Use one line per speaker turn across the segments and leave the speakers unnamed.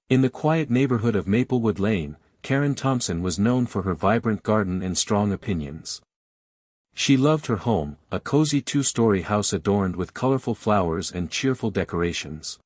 In the quiet neighborhood of Maplewood Lane, Karen Thompson was known for her vibrant garden and strong opinions. She loved her home, a cozy two-story house adorned with colorful flowers and cheerful decorations.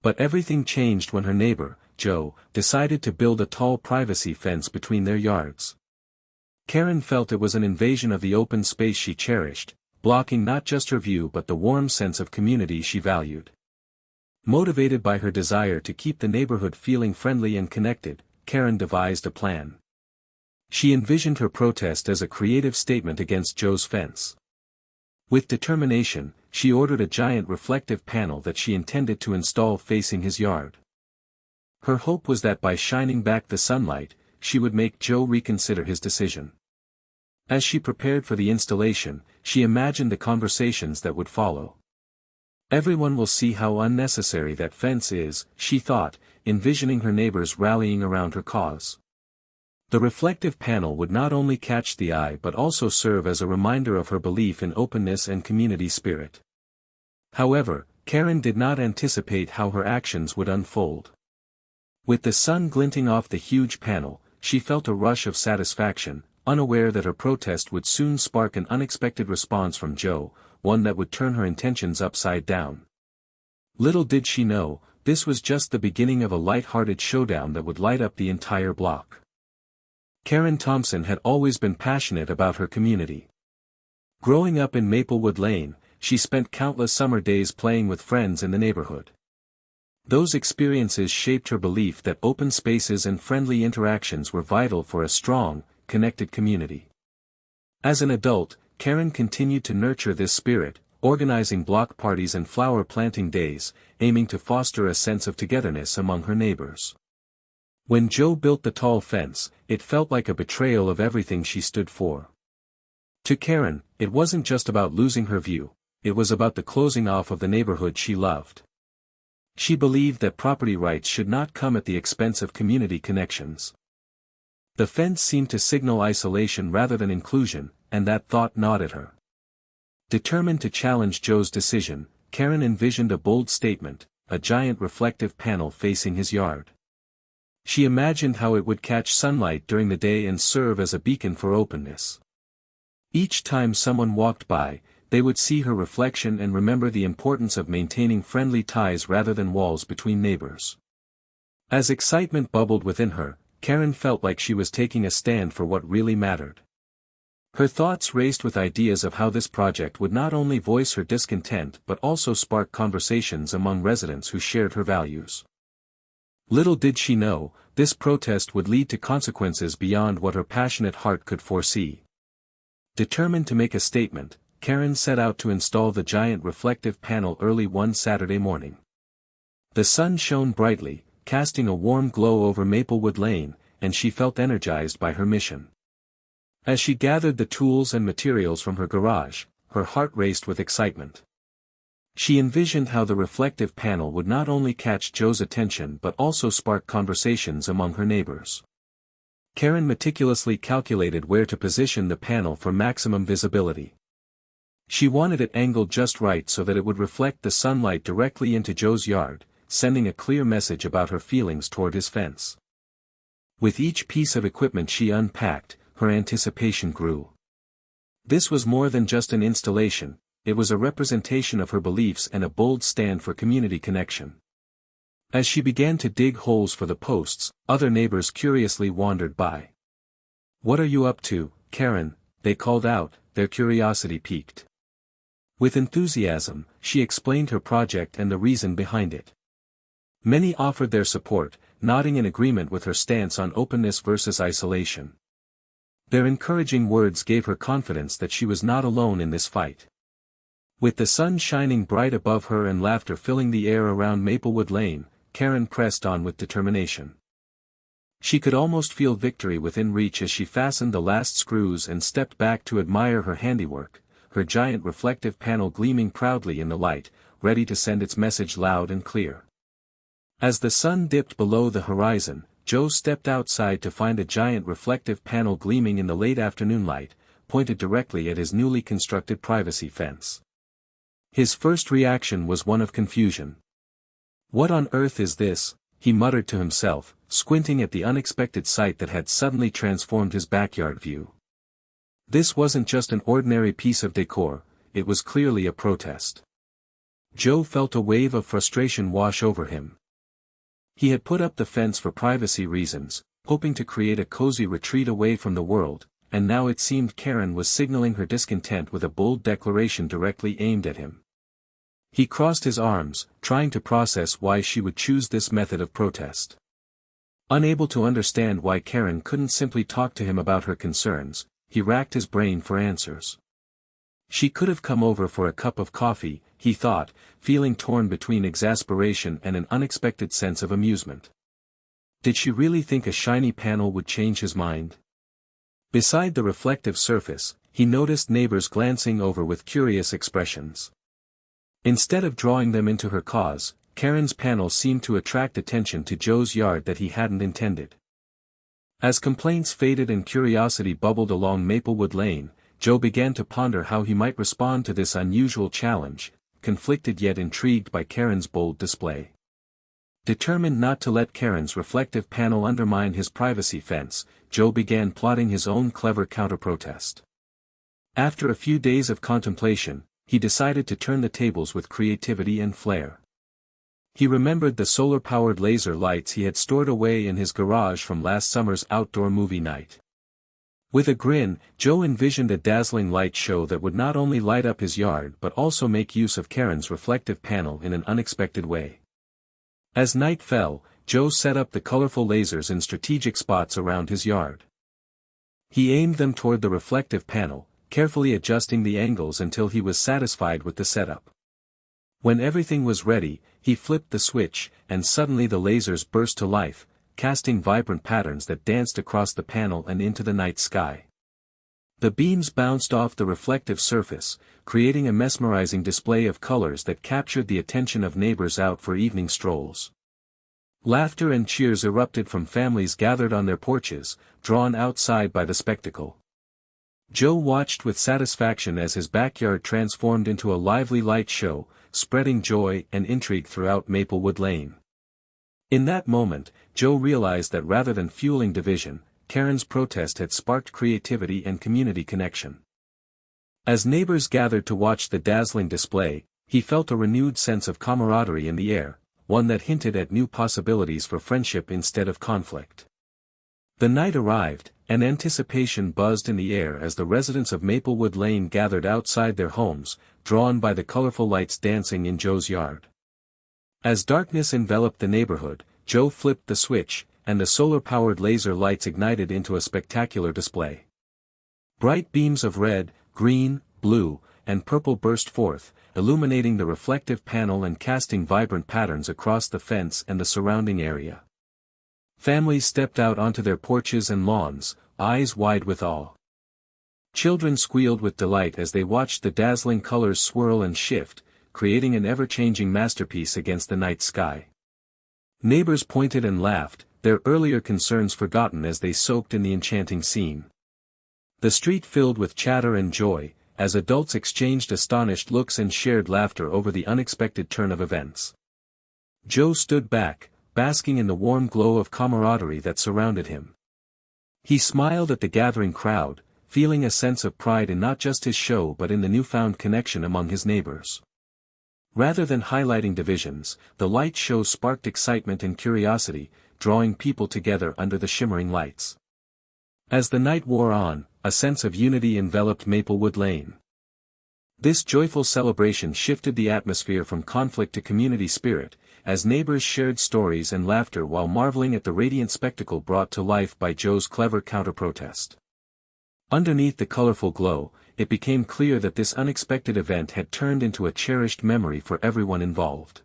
But everything changed when her neighbor, Joe, decided to build a tall privacy fence between their yards. Karen felt it was an invasion of the open space she cherished, blocking not just her view but the warm sense of community she valued. Motivated by her desire to keep the neighborhood feeling friendly and connected, Karen devised a plan. She envisioned her protest as a creative statement against Joe's fence. With determination, she ordered a giant reflective panel that she intended to install facing his yard. Her hope was that by shining back the sunlight, she would make Joe reconsider his decision. As she prepared for the installation, she imagined the conversations that would follow. "Everyone will see how unnecessary that fence is," she thought, envisioning her neighbors rallying around her cause. The reflective panel would not only catch the eye but also serve as a reminder of her belief in openness and community spirit. However, Karen did not anticipate how her actions would unfold. With the sun glinting off the huge panel, she felt a rush of satisfaction, unaware that her protest would soon spark an unexpected response from Joe, one that would turn her intentions upside down. Little did she know, this was just the beginning of a light-hearted showdown that would light up the entire block. Karen Thompson had always been passionate about her community. Growing up in Maplewood Lane, she spent countless summer days playing with friends in the neighborhood. Those experiences shaped her belief that open spaces and friendly interactions were vital for a strong, connected community. As an adult, Karen continued to nurture this spirit, organizing block parties and flower planting days, aiming to foster a sense of togetherness among her neighbors. When Joe built the tall fence, it felt like a betrayal of everything she stood for. To Karen, it wasn't just about losing her view, it was about the closing off of the neighborhood she loved. She believed that property rights should not come at the expense of community connections. The fence seemed to signal isolation rather than inclusion, and that thought gnawed at her. Determined to challenge Joe's decision, Karen envisioned a bold statement, a giant reflective panel facing his yard. She imagined how it would catch sunlight during the day and serve as a beacon for openness. Each time someone walked by, they would see her reflection and remember the importance of maintaining friendly ties rather than walls between neighbors. As excitement bubbled within her, Karen felt like she was taking a stand for what really mattered. Her thoughts raced with ideas of how this project would not only voice her discontent but also spark conversations among residents who shared her values. Little did she know, this protest would lead to consequences beyond what her passionate heart could foresee. Determined to make a statement, Karen set out to install the giant reflective panel early one Saturday morning. The sun shone brightly, casting a warm glow over Maplewood Lane, and she felt energized by her mission. As she gathered the tools and materials from her garage, her heart raced with excitement. She envisioned how the reflective panel would not only catch Joe's attention but also spark conversations among her neighbors. Karen meticulously calculated where to position the panel for maximum visibility. She wanted it angled just right so that it would reflect the sunlight directly into Joe's yard, sending a clear message about her feelings toward his fence. With each piece of equipment she unpacked, her anticipation grew. This was more than just an installation, it was a representation of her beliefs and a bold stand for community connection. As she began to dig holes for the posts, other neighbors curiously wandered by. "What are you up to, Karen?" they called out, their curiosity piqued. With enthusiasm, she explained her project and the reason behind it. Many offered their support, nodding in agreement with her stance on openness versus isolation. Their encouraging words gave her confidence that she was not alone in this fight. With the sun shining bright above her and laughter filling the air around Maplewood Lane, Karen pressed on with determination. She could almost feel victory within reach as she fastened the last screws and stepped back to admire her handiwork, her giant reflective panel gleaming proudly in the light, ready to send its message loud and clear. As the sun dipped below the horizon, Joe stepped outside to find a giant reflective panel gleaming in the late afternoon light, pointed directly at his newly constructed privacy fence. His first reaction was one of confusion. "What on earth is this, he muttered to himself, squinting at the unexpected sight that had suddenly transformed his backyard view. This wasn't just an ordinary piece of decor, it was clearly a protest. Joe felt a wave of frustration wash over him. He had put up the fence for privacy reasons, hoping to create a cozy retreat away from the world, and now it seemed Karen was signaling her discontent with a bold declaration directly aimed at him. He crossed his arms, trying to process why she would choose this method of protest. Unable to understand why Karen couldn't simply talk to him about her concerns, he racked his brain for answers. She could have come over for a cup of coffee, he thought, feeling torn between exasperation and an unexpected sense of amusement. Did she really think a shiny panel would change his mind? Beside the reflective surface, he noticed neighbors glancing over with curious expressions. Instead of drawing them into her cause, Karen's panel seemed to attract attention to Joe's yard that he hadn't intended. As complaints faded and curiosity bubbled along Maplewood Lane, Joe began to ponder how he might respond to this unusual challenge, conflicted yet intrigued by Karen's bold display. Determined not to let Karen's reflective panel undermine his privacy fence, Joe began plotting his own clever counter-protest. After a few days of contemplation, he decided to turn the tables with creativity and flair. He remembered the solar-powered laser lights he had stored away in his garage from last summer's outdoor movie night. With a grin, Joe envisioned a dazzling light show that would not only light up his yard but also make use of Karen's reflective panel in an unexpected way. As night fell, Joe set up the colorful lasers in strategic spots around his yard. He aimed them toward the reflective panel, carefully adjusting the angles until he was satisfied with the setup. When everything was ready, he flipped the switch, and suddenly the lasers burst to life, casting vibrant patterns that danced across the panel and into the night sky. The beams bounced off the reflective surface, creating a mesmerizing display of colors that captured the attention of neighbors out for evening strolls. Laughter and cheers erupted from families gathered on their porches, drawn outside by the spectacle. Joe watched with satisfaction as his backyard transformed into a lively light show, spreading joy and intrigue throughout Maplewood Lane. In that moment, Joe realized that rather than fueling division, Karen's protest had sparked creativity and community connection. As neighbors gathered to watch the dazzling display, he felt a renewed sense of camaraderie in the air, one that hinted at new possibilities for friendship instead of conflict. The night arrived, and anticipation buzzed in the air as the residents of Maplewood Lane gathered outside their homes, drawn by the colorful lights dancing in Joe's yard. As darkness enveloped the neighborhood, Joe flipped the switch, and the solar-powered laser lights ignited into a spectacular display. Bright beams of red, green, blue, and purple burst forth, illuminating the reflective panel and casting vibrant patterns across the fence and the surrounding area. Families stepped out onto their porches and lawns, eyes wide with awe. Children squealed with delight as they watched the dazzling colors swirl and shift, creating an ever-changing masterpiece against the night sky. Neighbors pointed and laughed, their earlier concerns forgotten as they soaked in the enchanting scene. The street filled with chatter and joy, as adults exchanged astonished looks and shared laughter over the unexpected turn of events. Joe stood back, basking in the warm glow of camaraderie that surrounded him. He smiled at the gathering crowd, feeling a sense of pride in not just his show but in the newfound connection among his neighbors. Rather than highlighting divisions, the light show sparked excitement and curiosity, drawing people together under the shimmering lights. As the night wore on, a sense of unity enveloped Maplewood Lane. This joyful celebration shifted the atmosphere from conflict to community spirit, as neighbors shared stories and laughter while marveling at the radiant spectacle brought to life by Joe's clever counter-protest. Underneath the colorful glow, it became clear that this unexpected event had turned into a cherished memory for everyone involved.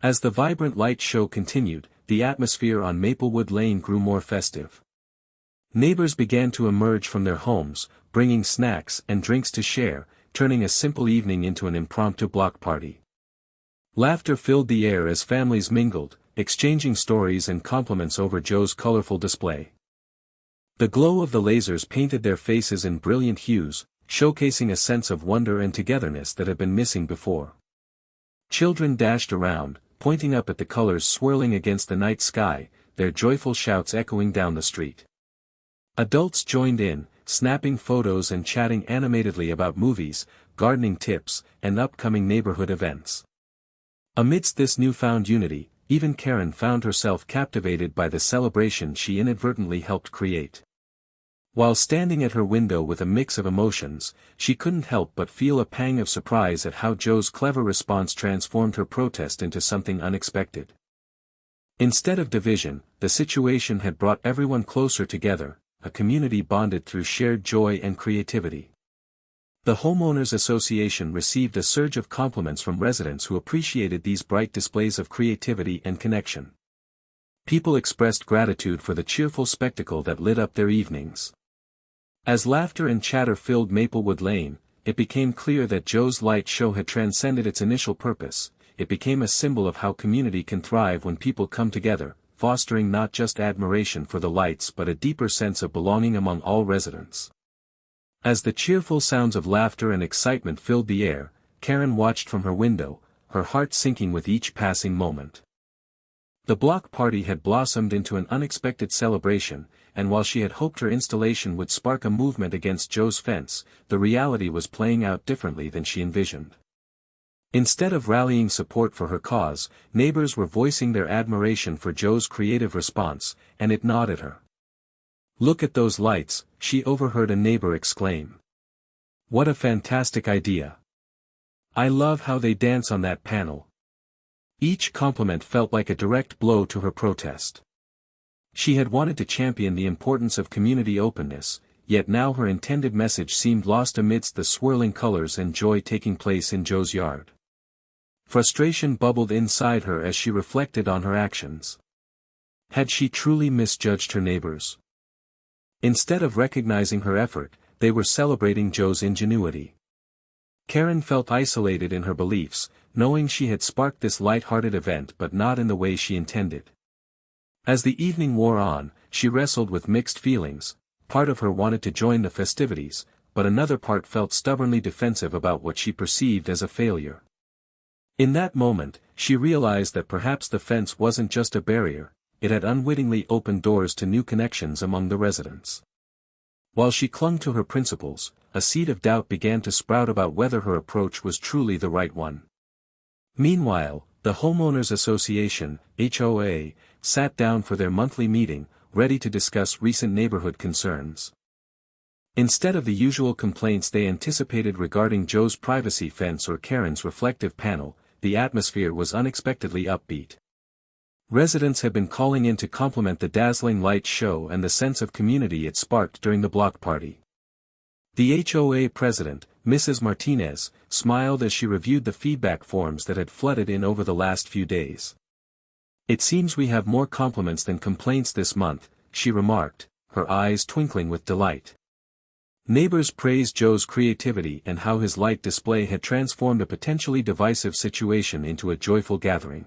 As the vibrant light show continued, the atmosphere on Maplewood Lane grew more festive. Neighbors began to emerge from their homes, bringing snacks and drinks to share, turning a simple evening into an impromptu block party. Laughter filled the air as families mingled, exchanging stories and compliments over Joe's colorful display. The glow of the lasers painted their faces in brilliant hues, showcasing a sense of wonder and togetherness that had been missing before. Children dashed around, pointing up at the colors swirling against the night sky, their joyful shouts echoing down the street. Adults joined in, snapping photos and chatting animatedly about movies, gardening tips, and upcoming neighborhood events. Amidst this newfound unity, even Karen found herself captivated by the celebration she inadvertently helped create. While standing at her window with a mix of emotions, she couldn't help but feel a pang of surprise at how Joe's clever response transformed her protest into something unexpected. Instead of division, the situation had brought everyone closer together, a community bonded through shared joy and creativity. The Homeowners Association received a surge of compliments from residents who appreciated these bright displays of creativity and connection. People expressed gratitude for the cheerful spectacle that lit up their evenings. As laughter and chatter filled Maplewood Lane, it became clear that Joe's light show had transcended its initial purpose. It became a symbol of how community can thrive when people come together, fostering not just admiration for the lights but a deeper sense of belonging among all residents. As the cheerful sounds of laughter and excitement filled the air, Karen watched from her window, her heart sinking with each passing moment. The block party had blossomed into an unexpected celebration, and while she had hoped her installation would spark a movement against Joe's fence, the reality was playing out differently than she envisioned. Instead of rallying support for her cause, neighbors were voicing their admiration for Joe's creative response, and it gnawed at her. "Look at those lights," she overheard a neighbor exclaim. "What a fantastic idea. I love how they dance on that panel." Each compliment felt like a direct blow to her protest. She had wanted to champion the importance of community openness, yet now her intended message seemed lost amidst the swirling colors and joy taking place in Joe's yard. Frustration bubbled inside her as she reflected on her actions. Had she truly misjudged her neighbors? Instead of recognizing her effort, they were celebrating Joe's ingenuity. Karen felt isolated in her beliefs, knowing she had sparked this light-hearted event but not in the way she intended. As the evening wore on, she wrestled with mixed feelings. Part of her wanted to join the festivities, but another part felt stubbornly defensive about what she perceived as a failure. In that moment, she realized that perhaps the fence wasn't just a barrier, it had unwittingly opened doors to new connections among the residents. While she clung to her principles, a seed of doubt began to sprout about whether her approach was truly the right one. Meanwhile, the Homeowners Association, HOA, sat down for their monthly meeting, ready to discuss recent neighborhood concerns. Instead of the usual complaints they anticipated regarding Joe's privacy fence or Karen's reflective panel, the atmosphere was unexpectedly upbeat. Residents had been calling in to compliment the dazzling light show and the sense of community it sparked during the block party. The HOA president, Mrs. Martinez, smiled as she reviewed the feedback forms that had flooded in over the last few days. "It seems we have more compliments than complaints this month," she remarked, her eyes twinkling with delight. Neighbors praised Joe's creativity and how his light display had transformed a potentially divisive situation into a joyful gathering.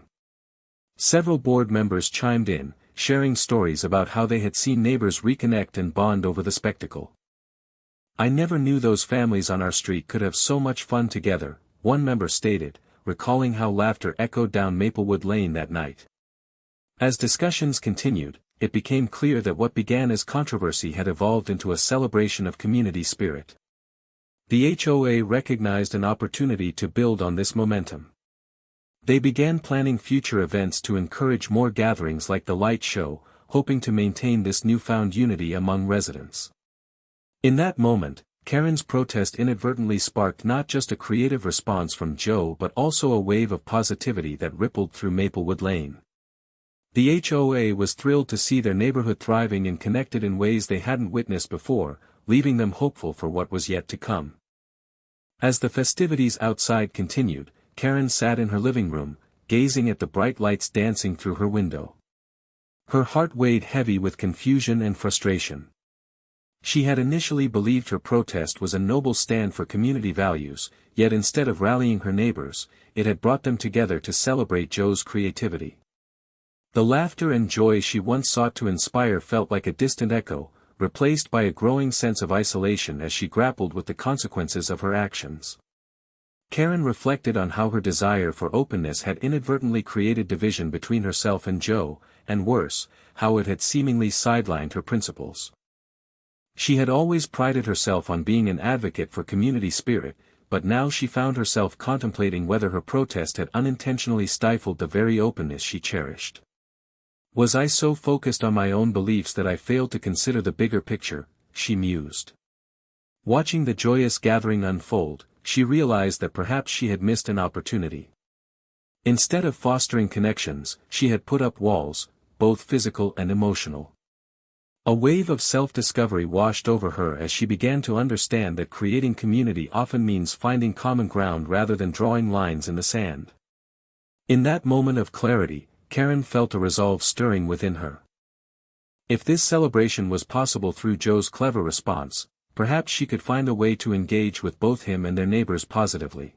Several board members chimed in, sharing stories about how they had seen neighbors reconnect and bond over the spectacle. "I never knew those families on our street could have so much fun together," one member stated, recalling how laughter echoed down Maplewood Lane that night. As discussions continued, it became clear that what began as controversy had evolved into a celebration of community spirit. The HOA recognized an opportunity to build on this momentum. They began planning future events to encourage more gatherings like the light show, hoping to maintain this newfound unity among residents. In that moment, Karen's protest inadvertently sparked not just a creative response from Joe but also a wave of positivity that rippled through Maplewood Lane. The HOA was thrilled to see their neighborhood thriving and connected in ways they hadn't witnessed before, leaving them hopeful for what was yet to come. As the festivities outside continued, Karen sat in her living room, gazing at the bright lights dancing through her window. Her heart weighed heavy with confusion and frustration. She had initially believed her protest was a noble stand for community values, yet instead of rallying her neighbors, it had brought them together to celebrate Joe's creativity. The laughter and joy she once sought to inspire felt like a distant echo, replaced by a growing sense of isolation as she grappled with the consequences of her actions. Karen reflected on how her desire for openness had inadvertently created division between herself and Joe, and worse, how it had seemingly sidelined her principles. She had always prided herself on being an advocate for community spirit, but now she found herself contemplating whether her protest had unintentionally stifled the very openness she cherished. Was I so focused on my own beliefs that I failed to consider the bigger picture, she mused. Watching the joyous gathering unfold, she realized that perhaps she had missed an opportunity. Instead of fostering connections, she had put up walls, both physical and emotional. A wave of self-discovery washed over her as she began to understand that creating community often means finding common ground rather than drawing lines in the sand. In that moment of clarity, Karen felt a resolve stirring within her. If this celebration was possible through Joe's clever response, perhaps she could find a way to engage with both him and their neighbors positively.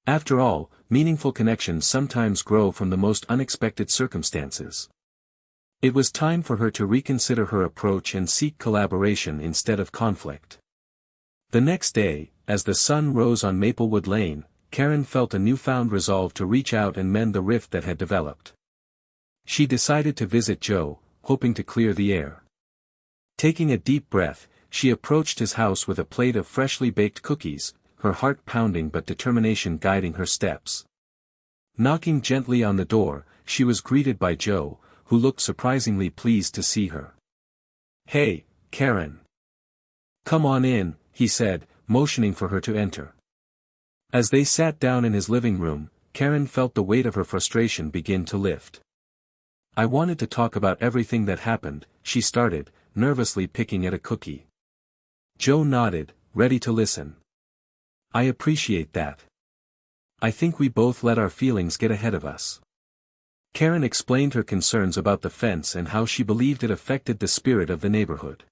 After all, meaningful connections sometimes grow from the most unexpected circumstances. It was time for her to reconsider her approach and seek collaboration instead of conflict. The next day, as the sun rose on Maplewood Lane, Karen felt a newfound resolve to reach out and mend the rift that had developed. She decided to visit Joe, hoping to clear the air. Taking a deep breath, she approached his house with a plate of freshly baked cookies, her heart pounding but determination guiding her steps. Knocking gently on the door, she was greeted by Joe, who looked surprisingly pleased to see her. "Hey, Karen. Come on in," he said, motioning for her to enter. As they sat down in his living room, Karen felt the weight of her frustration begin to lift. "I wanted to talk about everything that happened," she started, nervously picking at a cookie. Joe nodded, ready to listen. "I appreciate that. I think we both let our feelings get ahead of us." Karen explained her concerns about the fence and how she believed it affected the spirit of the neighborhood.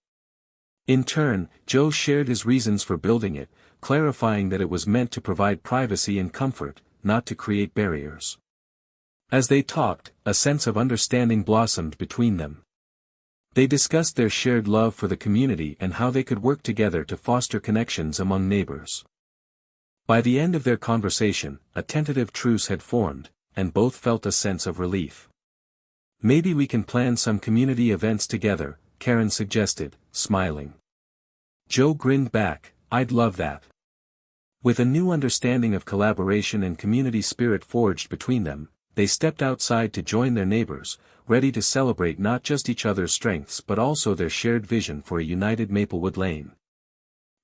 In turn, Joe shared his reasons for building it, clarifying that it was meant to provide privacy and comfort, not to create barriers. As they talked, a sense of understanding blossomed between them. They discussed their shared love for the community and how they could work together to foster connections among neighbors. By the end of their conversation, a tentative truce had formed, and both felt a sense of relief. "Maybe we can plan some community events together," Karen suggested, smiling. Joe grinned back, "I'd love that." With a new understanding of collaboration and community spirit forged between them, they stepped outside to join their neighbors, ready to celebrate not just each other's strengths but also their shared vision for a united Maplewood Lane.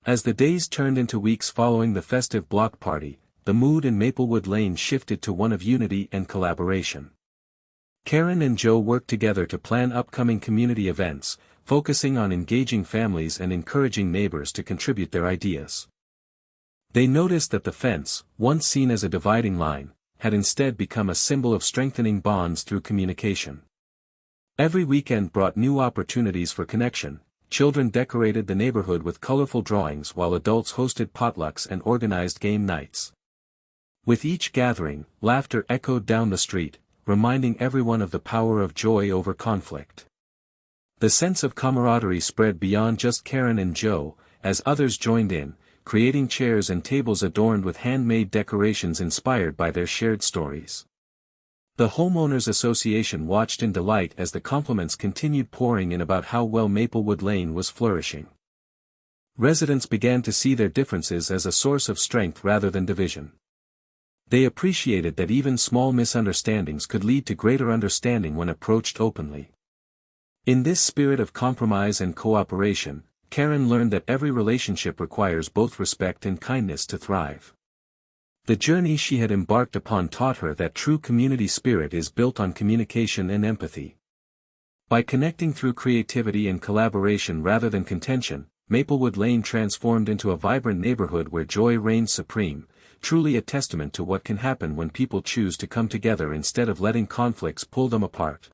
As the days turned into weeks following the festive block party, the mood in Maplewood Lane shifted to one of unity and collaboration. Karen and Joe worked together to plan upcoming community events, focusing on engaging families and encouraging neighbors to contribute their ideas. They noticed that the fence, once seen as a dividing line, had instead become a symbol of strengthening bonds through communication. Every weekend brought new opportunities for connection. Children decorated the neighborhood with colorful drawings while adults hosted potlucks and organized game nights. With each gathering, laughter echoed down the street, reminding everyone of the power of joy over conflict. The sense of camaraderie spread beyond just Karen and Joe, as others joined in, creating chairs and tables adorned with handmade decorations inspired by their shared stories. The Homeowners Association watched in delight as the compliments continued pouring in about how well Maplewood Lane was flourishing. Residents began to see their differences as a source of strength rather than division. They appreciated that even small misunderstandings could lead to greater understanding when approached openly. In this spirit of compromise and cooperation, Karen learned that every relationship requires both respect and kindness to thrive. The journey she had embarked upon taught her that true community spirit is built on communication and empathy. By connecting through creativity and collaboration rather than contention, Maplewood Lane transformed into a vibrant neighborhood where joy reigns supreme, truly a testament to what can happen when people choose to come together instead of letting conflicts pull them apart.